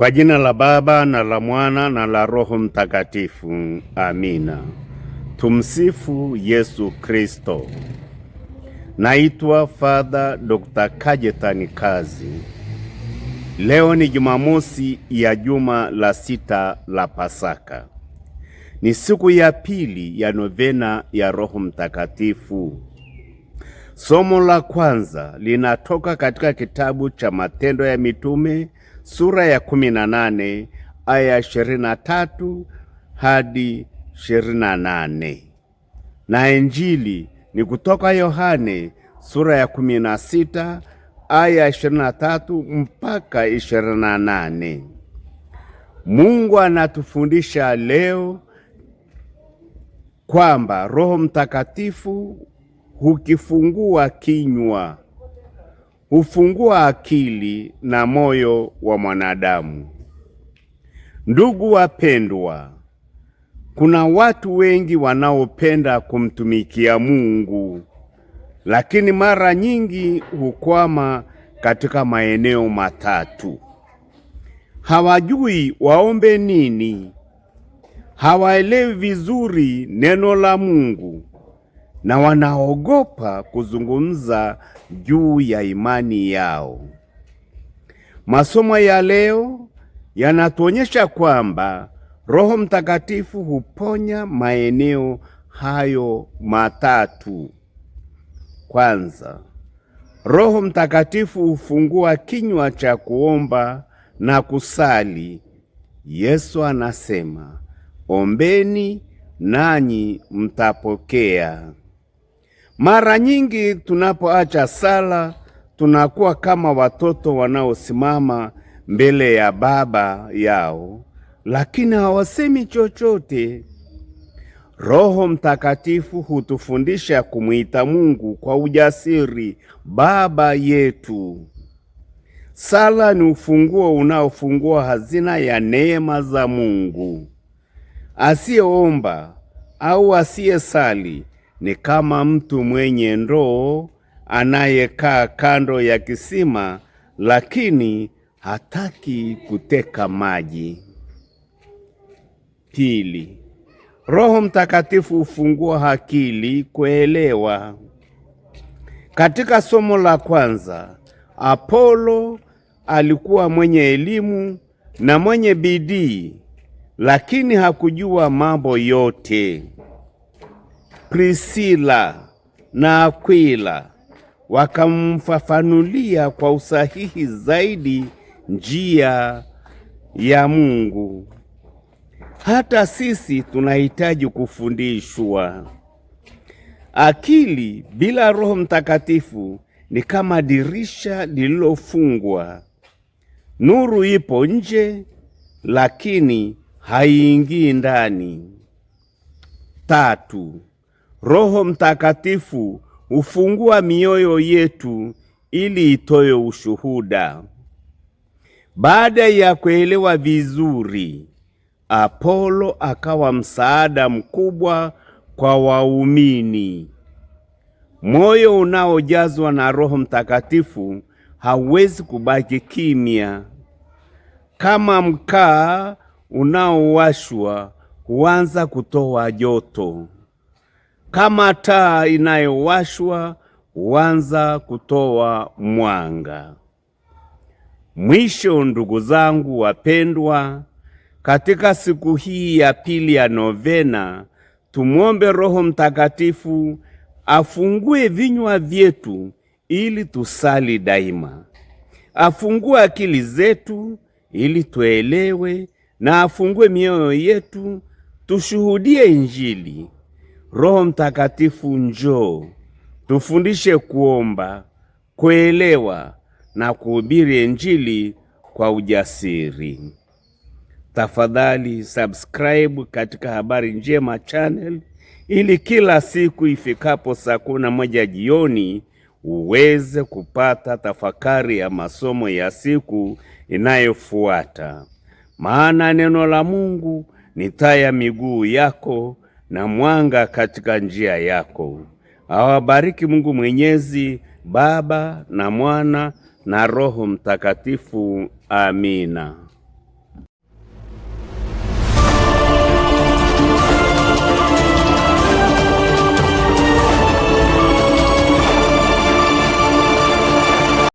Kwa jina la Baba na la Mwana na la Roho Mtakatifu. Amina. Tumsifu Yesu Kristo. Naitwa Father Dr. Kajetani Kazi. Leo ni Jumamosi ya juma la 6 la Pasaka. Ni siku ya pili ya novena ya Roho Mtakatifu. Somo la kwanza linatoka katika kitabu cha Matendo ya Mitume sura ya 18 aya 23 hadi 28. Na Injili ni kutoka Yohane sura ya 16 aya 23 mpaka 28. Mungu anatufundisha leo kwamba Roho Mtakatifu hukifungua kinywa, hufungua akili na moyo wa mwanadamu. Ndugu wapendwa, kuna watu wengi wanaopenda kumtumikia Mungu, lakini mara nyingi hukwama katika maeneo matatu. Hawajui waombe nini, hawaelewi vizuri neno la Mungu, na wanaogopa kuzungumza juu ya imani yao. Masomo ya leo yanatuonyesha kwamba Roho Mtakatifu huponya maeneo hayo matatu. Kwanza, Roho Mtakatifu hufungua kinywa cha kuomba na kusali. Yesu anasema, ombeni nanyi mtapokea. Mara nyingi tunapoacha sala, tunakuwa kama watoto wanaosimama mbele ya baba yao, lakini hawasemi chochote. Roho Mtakatifu hutufundisha kumuita Mungu kwa ujasiri, Baba yetu. Sala ni ufunguo unaofungua hazina ya neema za Mungu. Asiyeomba au asiyesali ni kama mtu mwenye ndoo anayekaa kando ya kisima lakini hataki kuteka maji. Pili, Roho Mtakatifu hufungua akili kuelewa. Katika somo la kwanza, Apolo alikuwa mwenye elimu na mwenye bidii, lakini hakujua mambo yote. Priscilla na Aquila wakamfafanulia kwa usahihi zaidi njia ya Mungu. Hata sisi tunahitaji kufundishwa. Akili bila Roho Mtakatifu ni kama dirisha lililofungwa. Nuru ipo nje, lakini haiingii ndani. Tatu, Roho Mtakatifu hufungua mioyo yetu ili itoe ushuhuda. Baada ya kuelewa vizuri, Apolo akawa msaada mkubwa kwa waumini. Moyo unaojazwa na Roho Mtakatifu hauwezi kubaki kimya. Kama mkaa unaowashwa huanza kutoa joto. Kama taa inayowashwa huanza kutoa mwanga. Mwisho, ndugu zangu wapendwa, katika siku hii ya pili ya novena, tumwombe Roho Mtakatifu afungue vinywa vyetu ili tusali daima. Afungue akili zetu ili tuelewe, na afungue mioyo yetu tushuhudie Injili. Roho Mtakatifu njoo, tufundishe kuomba, kuelewa na kuhubiri Injili kwa ujasiri. Tafadhali subscribe katika Habari Njema channel ili kila siku ifikapo saa 11 jioni uweze kupata tafakari ya masomo ya siku inayofuata. Maana neno la Mungu ni taa ya miguu yako na mwanga katika njia yako. Awabariki Mungu Mwenyezi, Baba na Mwana na Roho Mtakatifu. Amina.